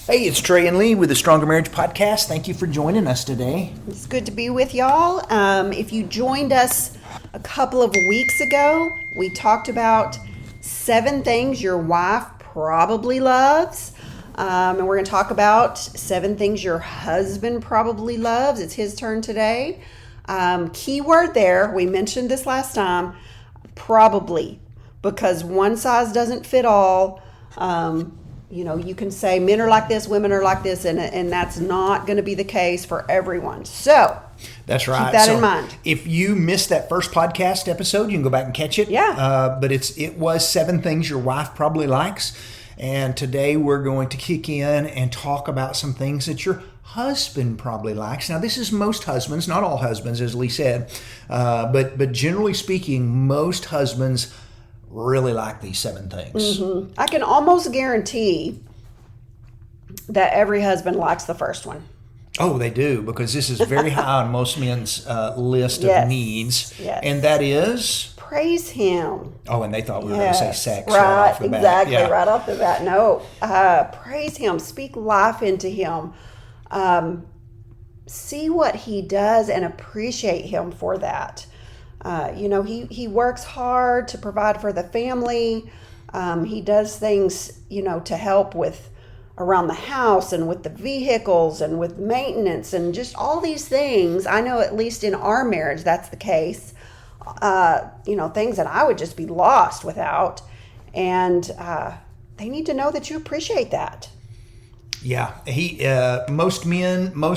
Hey, it's Trey and Lee with the Stronger Marriage Podcast. Thank you for joining us today. It's good to be with y'all. If you joined us a couple of weeks ago, we talked about 7 things your wife probably loves. And we're going to talk about 7 things your husband probably loves. It's his turn today. Key word there, we mentioned this last time, probably, because one size doesn't fit all. You can say men are like this, women are like this, and that's not going to be the case for everyone. So that's right. Keep that in mind. If you missed that first podcast episode, you can go back and catch it. Yeah. But it was 7 things your wife probably likes. And today we're going to kick in and talk about some things that your husband probably likes. Now, this is most husbands, not all husbands, as Lee said. But generally speaking, most husbands really like these 7 things. Mm-hmm. I can almost guarantee that every husband likes the first one. Oh, they do, because this is very high on most men's list of needs. Yes. And that is? Praise him. Oh, and they thought we were going to say sex right off the bat. Exactly, Yeah. right off the bat. No, praise him. Speak life into him. See what he does and appreciate him for that. He works hard to provide for the family. He does things, to help with around the house and with the vehicles and with maintenance and just all these things. I know at least in our marriage that's the case. Things that I would just be lost without. And they need to know that you appreciate that. Yeah, most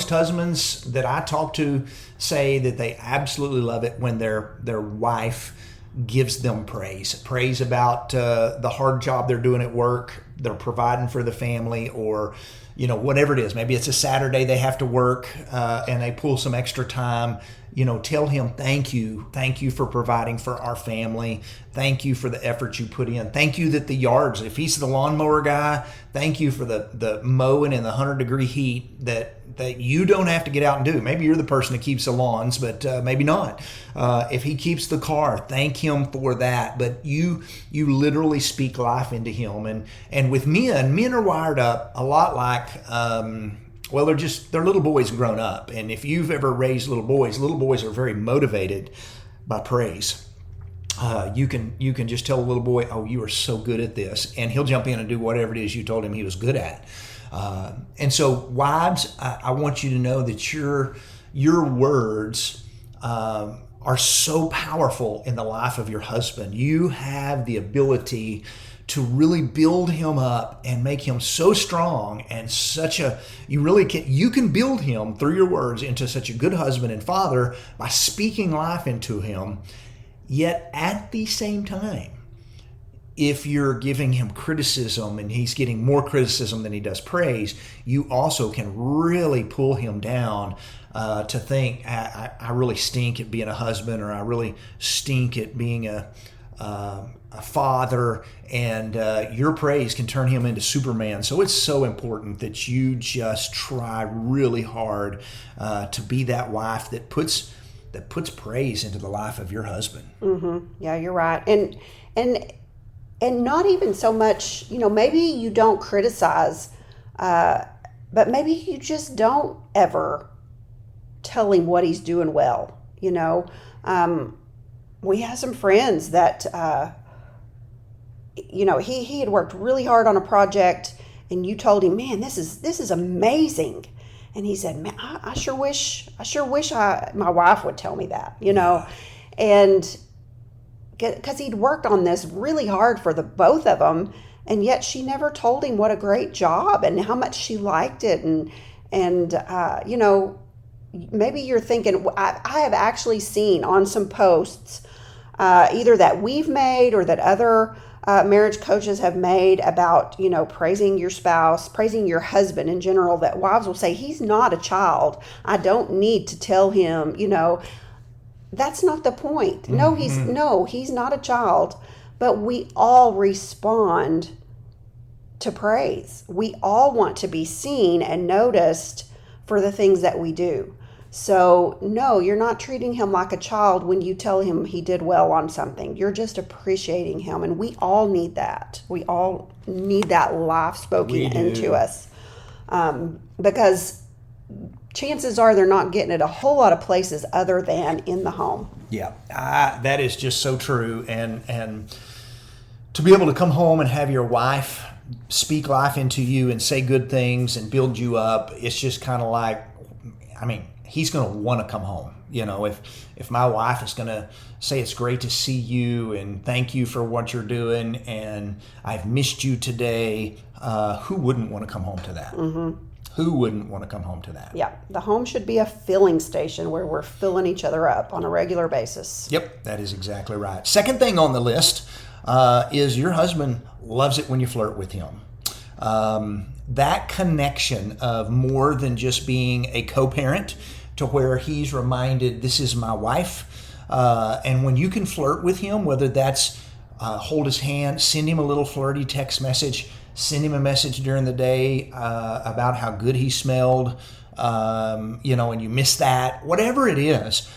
husbands that I talk to say that they absolutely love it when their wife gives them praise about the hard job they're doing at work, they're providing for the family, or whatever it is. Maybe it's a Saturday they have to work and they pull some extra time. Tell him thank you for providing for our family. Thank you for the effort you put in. Thank you that the yards, if he's the lawnmower guy, thank you for the mowing in the 100-degree heat that you don't have to get out and do. Maybe you're the person that keeps the lawns, but maybe not. If he keeps the car, thank him for that. But you literally speak life into him. And with men are wired up a lot like they're little boys grown up. And if you've ever raised little boys are very motivated by praise. You can just tell a little boy, oh, you are so good at this. And he'll jump in and do whatever it is you told him he was good at. And so wives, I want you to know that your words are so powerful in the life of your husband. You have the ability to really build him up and make him so strong and you can build him through your words into such a good husband and father by speaking life into him. Yet at the same time, if you're giving him criticism and he's getting more criticism than he does praise, you also can really pull him down to think, I really stink at being a husband, or I really stink at being a father, and your praise can turn him into Superman. So it's so important that you just try really hard to be that wife that puts praise into the life of your husband. Mm-hmm. Yeah, you're right. And not even so much, maybe you don't criticize, but maybe you just don't ever tell him what he's doing well. We have some friends that, he had worked really hard on a project, and you told him, man, this is amazing. And he said, man, I sure wish my wife would tell me that, and because he'd worked on this really hard for the both of them, and yet she never told him what a great job and how much she liked it. And maybe you're thinking, I have actually seen on some posts, either that we've made or that other marriage coaches have made about, praising your spouse, praising your husband in general, that wives will say, he's not a child. I don't need to tell him, that's not the point. Mm-hmm. He's not a child, but we all respond to praise. We all want to be seen and noticed for the things that we do. So no, you're not treating him like a child when you tell him he did well on something. You're just appreciating him. And we all need that. We all need that life spoken into us. because chances are they're not getting it a whole lot of places other than in the home. Yeah, that is just so true. And to be able to come home and have your wife speak life into you and say good things and build you up, it's just kind of like, I mean, he's going to want to come home. You know, if my wife is going to say it's great to see you and thank you for what you're doing and I've missed you today, who wouldn't want to come home to that? Mm-hmm. Who wouldn't want to come home to that? Yeah, the home should be a filling station where we're filling each other up on a regular basis. Yep, that is exactly right. Second thing on the list is your husband loves it when you flirt with him. That connection of more than just being a co-parent to where he's reminded, this is my wife. And when you can flirt with him, whether that's hold his hand, send him a little flirty text message, send him a message during the day about how good he smelled, and you miss that, whatever it is,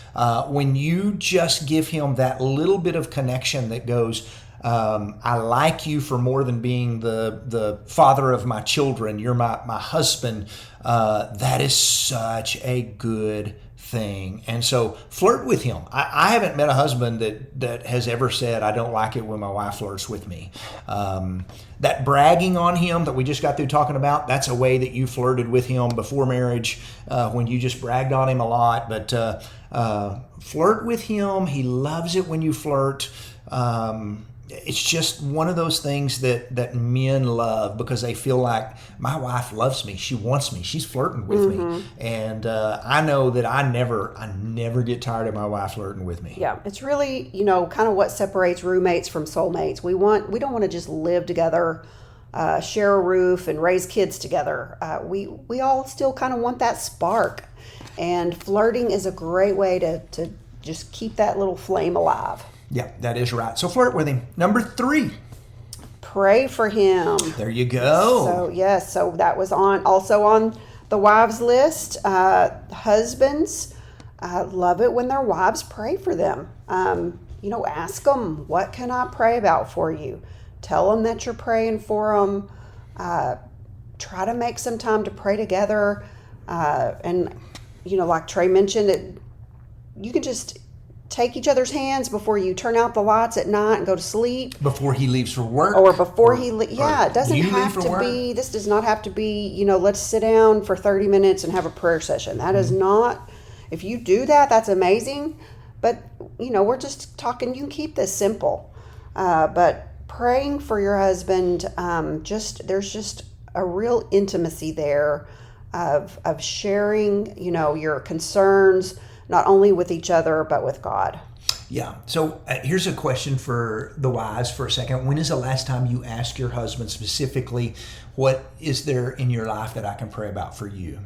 when you just give him that little bit of connection that goes, I like you for more than being the father of my children, you're my husband, that is such a good thing. And so flirt with him. I haven't met a husband that has ever said, I don't like it when my wife flirts with me. That bragging on him that we just got through talking about, that's a way that you flirted with him before marriage, when you just bragged on him a lot. But flirt with him. He loves it when you flirt. It's just one of those things that men love because they feel like my wife loves me. She wants me. She's flirting with me. And I know that I never get tired of my wife flirting with me. Yeah, it's really, kind of what separates roommates from soulmates. We don't want to just live together, share a roof and raise kids together. We all still kind of want that spark. And flirting is a great way to just keep that little flame alive. Yeah, that is right. So flirt with him. Number 3. Pray for him. There you go. So, yes, so that was also on the wives list. Husbands love it when their wives pray for them. Ask them, what can I pray about for you? Tell them that you're praying for them. Try to make some time to pray together. And, like Trey mentioned, you can just take each other's hands before you turn out the lights at night and go to sleep. Before he leaves for work. Or before it doesn't have to be, this does not have to be, let's sit down for 30 minutes and have a prayer session. That is not, if you do that, that's amazing. But, we're just talking, you can keep this simple. But praying for your husband, there's just a real intimacy there of sharing, your concerns, not only with each other, but with God. Yeah. So here's a question for the wives for a second. When is the last time you asked your husband specifically, what is there in your life that I can pray about for you?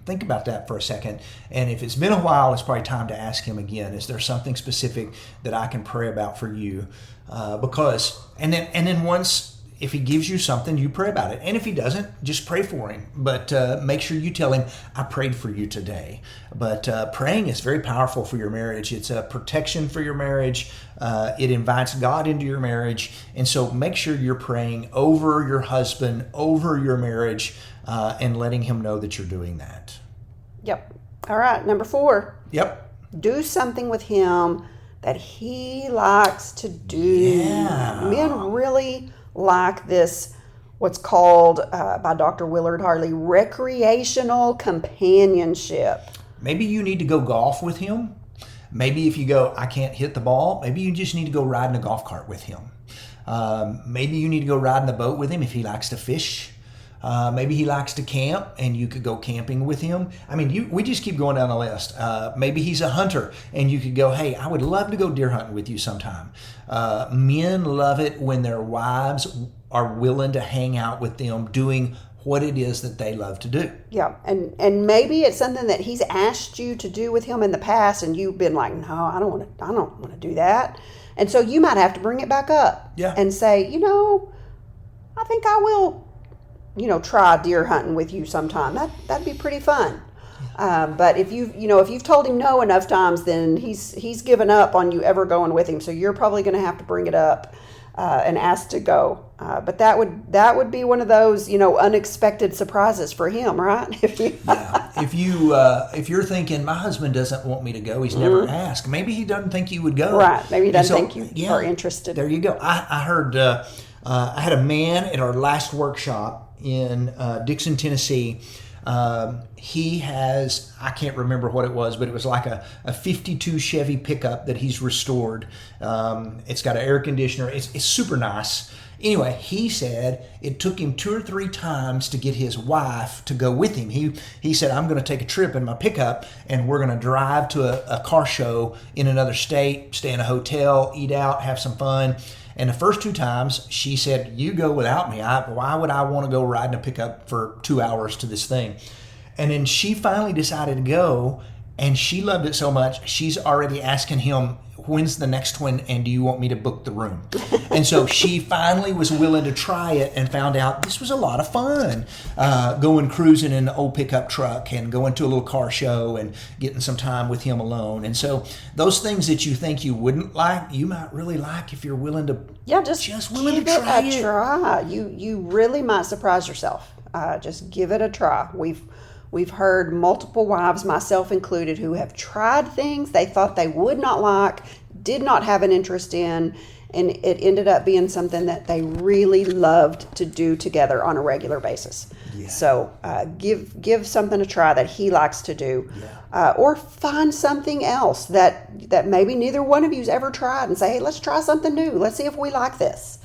Think about that for a second. And if it's been a while, it's probably time to ask him again. Is there something specific that I can pray about for you? And then once, if he gives you something, you pray about it. And if he doesn't, just pray for him. But make sure you tell him, I prayed for you today. But praying is very powerful for your marriage. It's a protection for your marriage. It invites God into your marriage. And so make sure you're praying over your husband, over your marriage, and letting him know that you're doing that. Yep. All right. Number 4. Yep. Do something with him that he likes to do. Yeah. Men really like this, what's called by Dr. Willard Harley, recreational companionship. Maybe you need to go golf with him. Maybe if you go, I can't hit the ball, maybe you just need to go ride in a golf cart with him. Maybe you need to go ride in the boat with him if he likes to fish. Maybe he likes to camp and you could go camping with him. I mean, we just keep going down the list. Maybe he's a hunter and you could go, hey, I would love to go deer hunting with you sometime. Men love it when their wives are willing to hang out with them doing what it is that they love to do. Yeah, and maybe it's something that he's asked you to do with him in the past and you've been like, no, I don't want to do that. And so you might have to bring it back up and say, I think I will try deer hunting with you sometime. That'd be pretty fun. But if you've told him no enough times, then he's given up on you ever going with him. So you're probably going to have to bring it up and asked to go. But that would be one of those, unexpected surprises for him, right? Yeah. If you're thinking, my husband doesn't want me to go, he's never asked. Maybe he doesn't think you would go. Right. Maybe he doesn't think you are interested. There you go. I heard. I had a man at our last workshop in Dixon, Tennessee. He has, I can't remember what it was, but it was like a 52 Chevy pickup that he's restored. It's got an air conditioner. It's super nice. Anyway, he said it took him 2 or 3 times to get his wife to go with him. He said, I'm going to take a trip in my pickup and we're going to drive to a car show in another state, stay in a hotel, eat out, have some fun. And the first 2 times, she said, you go without me. Why would I want to go ride in a pickup for 2 hours to this thing? And then she finally decided to go, and she loved it so much, she's already asking him, when's the next one, and do you want me to book the room? And so she finally was willing to try it and found out this was a lot of fun, going cruising in an old pickup truck and going to a little car show and getting some time with him alone. And so those things that you think you wouldn't like, you might really like if you're willing to just willing give to try it a try. You really might surprise yourself. Just give it a try. We've heard multiple wives, myself included, who have tried things they thought they would not like, did not have an interest in, and it ended up being something that they really loved to do together on a regular basis. Yeah. So give something a try that he likes to do, or find something else that maybe neither one of you's ever tried, and say, hey, let's try something new. Let's see if we like this.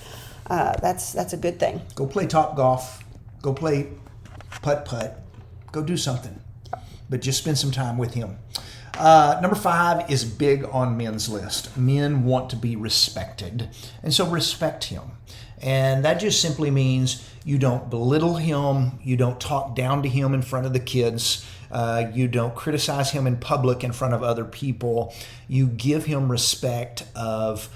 That's a good thing. Go play top golf. Go play putt-putt. Go do something, but just spend some time with him. Number 5 is big on men's list. Men want to be respected, and so respect him. And that just simply means you don't belittle him, you don't talk down to him in front of the kids, you don't criticize him in public in front of other people. You give him respect of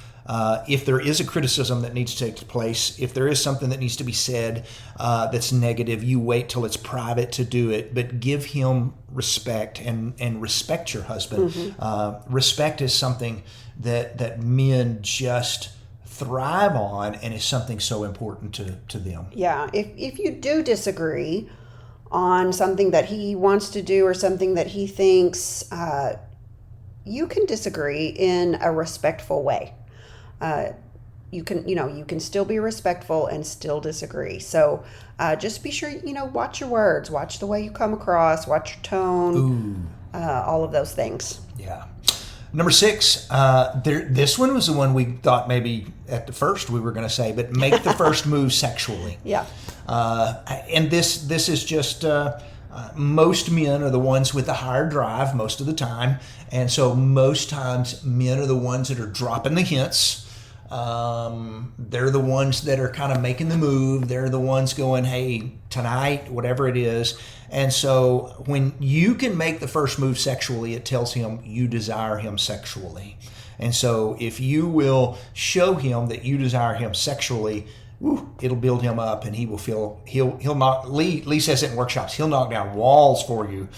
if there is a criticism that needs to take place, if there is something that needs to be said that's negative, you wait till it's private to do it, but give him respect and respect your husband. Mm-hmm. Respect is something that men just thrive on and is something so important to them. Yeah, if you do disagree on something that he wants to do or something that he thinks, you can disagree in a respectful way. You can still be respectful and still disagree. So just be sure, watch your words, watch the way you come across, watch your tone, all of those things. Yeah. Number 6, this one was the one we thought maybe at the first we were going to say, but make the first move sexually. Yeah. And this is just, most men are the ones with the higher drive most of the time. And so most times men are the ones that are dropping the hints. They're the ones that are kind of making the move. They're the ones going, hey, tonight, whatever it is. And so when you can make the first move sexually, it tells him you desire him sexually. And so if you will show him that you desire him sexually, it'll build him up, and he will feel he'll knock. Lee says it in workshops. He'll knock down walls for you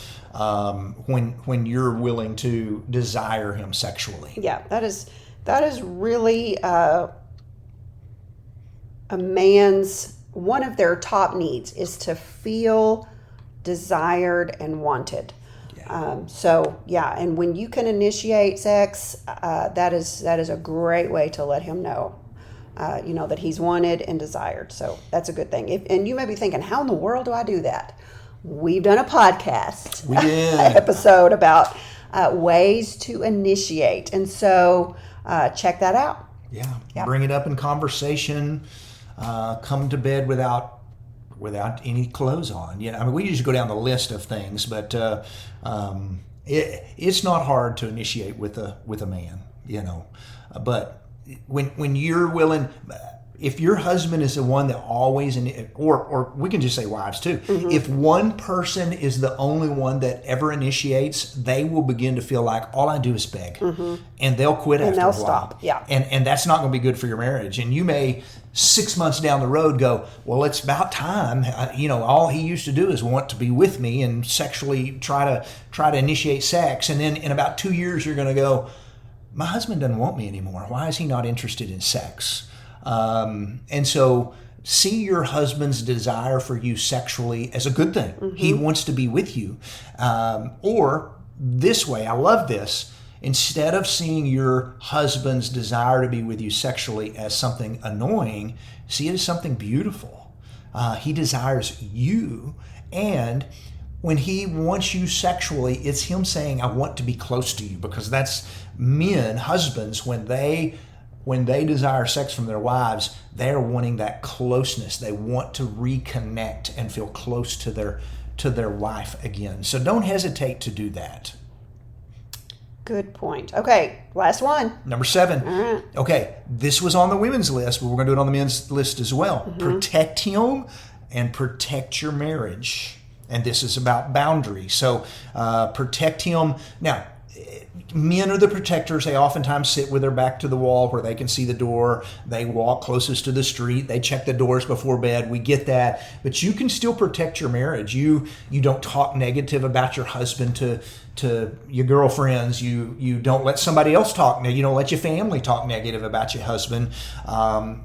when you're willing to desire him sexually. Yeah, that is really a man's, one of their top needs is to feel desired and wanted. Yeah. And when you can initiate sex, that is a great way to let him know, that he's wanted and desired. So that's a good thing. And you may be thinking, how in the world do I do that? We've done a podcast episode about ways to initiate. And so check that out. Yeah. Bring it up in conversation. Come to bed without any clothes on. Yeah, I mean, we usually go down the list of things, but it's not hard to initiate with a man, But when you're willing, if your husband is the one that always, or we can just say wives too, mm-hmm. If one person is the only one that ever initiates, they will begin to feel like all I do is beg, mm-hmm. and they'll quit after a while. Stop. Yeah, and that's not going to be good for your marriage. And you may 6 months down the road go, well, it's about time. All he used to do is want to be with me and sexually try to initiate sex, and then in about 2 years you're going to go, my husband doesn't want me anymore. Why is he not interested in sex? And so see your husband's desire for you sexually as a good thing. He wants to be with you. Or this way, I love this. Instead of seeing your husband's desire to be with you sexually as something annoying, see it as something beautiful. He desires you, and when he wants you sexually, it's him saying, I want to be close to you, because that's men, husbands, when they desire sex from their wives, they're wanting that closeness. They want to reconnect and feel close to their wife again. So don't hesitate to do that. Good point. Okay, last one. Number 7. All right. Okay, this was on the women's list, but we're going to do it on the men's list as well. Protect him and protect your marriage. And this is about boundaries. So protect him. Now, men are the protectors. They oftentimes sit with their back to the wall where they can see the door. They walk closest to the street. They check the doors before bed. We get that. But you can still protect your marriage. You don't talk negative about your husband to your girlfriends. You don't let somebody else talk. You don't let your family talk negative about your husband.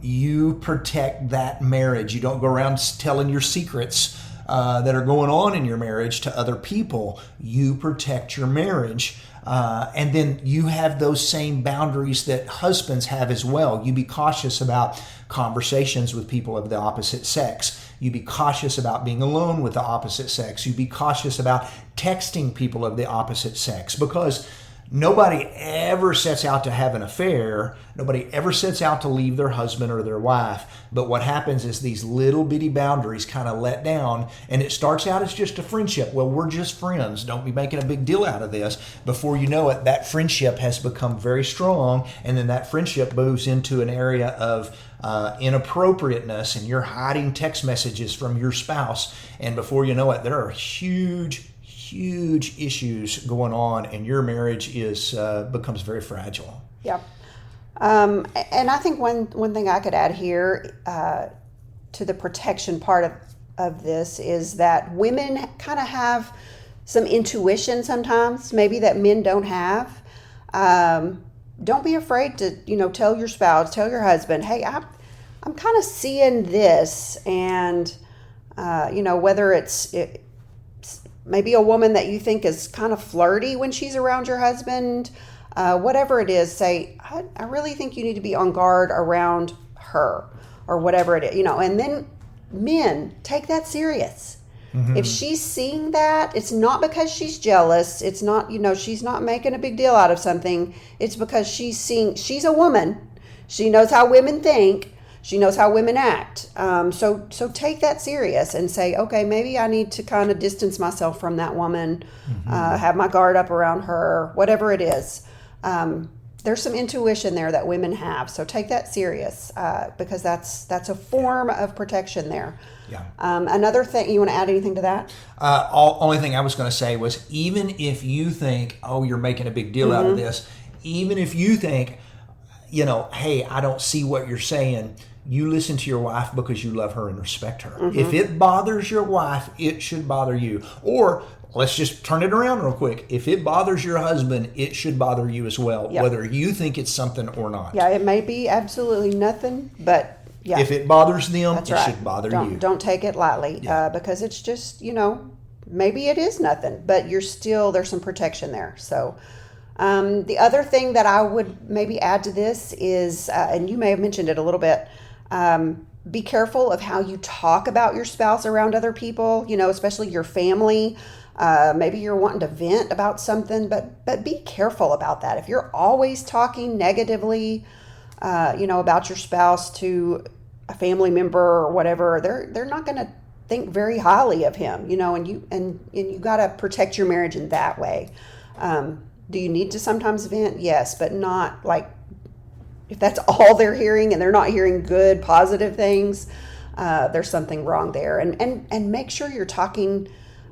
You protect that marriage. You don't go around telling your secrets that are going on in your marriage to other people. You protect your marriage. And then you have those same boundaries that husbands have as well. You be cautious about conversations with people of the opposite sex. You be cautious about being alone with the opposite sex. You be cautious about texting people of the opposite sex, because nobody ever sets out to have an affair. Nobody ever sets out to leave their husband or their wife. But what happens is these little bitty boundaries kind of let down, and it starts out as just a friendship. Well, we're just friends. Don't be making a big deal out of this. Before you know it, that friendship has become very strong, and then that friendship moves into an area of inappropriateness, and you're hiding text messages from your spouse. And before you know it, there are huge issues going on, and your marriage becomes very fragile. Yeah. And I think one thing I could add here to the protection part of this is that women kind of have some intuition sometimes, maybe that men don't have. Don't be afraid to, tell your spouse, tell your husband, hey, I'm kind of seeing this, and whether it's maybe a woman that you think is kind of flirty when she's around your husband, whatever it is, say, I really think you need to be on guard around her, or whatever it is, and then men, take that serious. If she's seeing that, it's not because she's jealous. It's not, she's not making a big deal out of something. It's because she's a woman. She knows how women think. She knows how women act. So take that serious and say, okay, maybe I need to kind of distance myself from that woman, have my guard up around her, whatever it is. There's some intuition there that women have. So take that serious because that's a form of protection there. Yeah. Another thing, you want to add anything to that? Only thing I was going to say was, even if you think, oh, you're making a big deal out of this, even if you think, hey, I don't see what you're saying, you listen to your wife because you love her and respect her. If it bothers your wife, it should bother you. Or let's just turn it around real quick. If it bothers your husband, it should bother you as well, whether you think it's something or not. Yeah, it may be absolutely nothing, but yeah. If it bothers them, That's it right. should bother you. Don't take it lightly because it's just, maybe it is nothing, but there's some protection there. So the other thing that I would maybe add to this is, and you may have mentioned it a little bit, be careful of how you talk about your spouse around other people, especially your family. Maybe you're wanting to vent about something, but be careful about that. If you're always talking negatively, about your spouse to a family member or whatever, they're not going to think very highly of him, and you got to protect your marriage in that way. Do you need to sometimes vent? Yes, but not like if that's all they're hearing and they're not hearing good, positive things, there's something wrong there. And make sure you're talking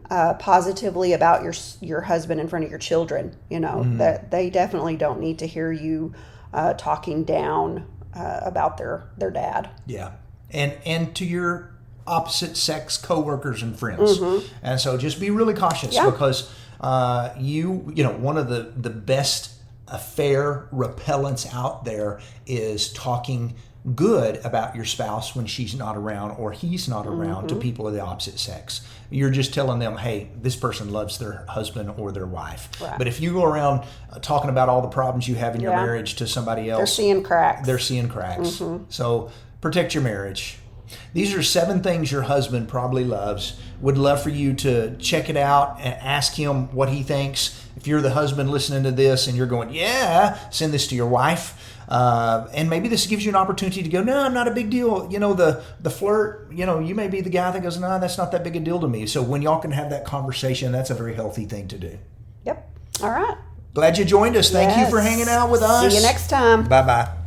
positively about your husband in front of your children. That they definitely don't need to hear you talking down about their dad. Yeah, and to your opposite sex coworkers and friends. And so just be really cautious because one of the best affair repellents out there is talking good about your spouse when she's not around or he's not around to people of the opposite sex. You're just telling them, hey, this person loves their husband or their wife. Right. But if you go around talking about all the problems you have in your marriage to somebody else, they're seeing cracks. They're seeing cracks. So protect your marriage. These are 7 things your husband probably loves. Would love for you to check it out and ask him what he thinks. If you're the husband listening to this and you're going, yeah, send this to your wife. And maybe this gives you an opportunity to go, no, not a big deal. You know, the flirt, you know, you may be the guy that goes, no, that's not that big a deal to me. So when y'all can have that conversation, that's a very healthy thing to do. Yep. All right. Glad you joined us. Thank you for hanging out with us. See you next time. Bye-bye.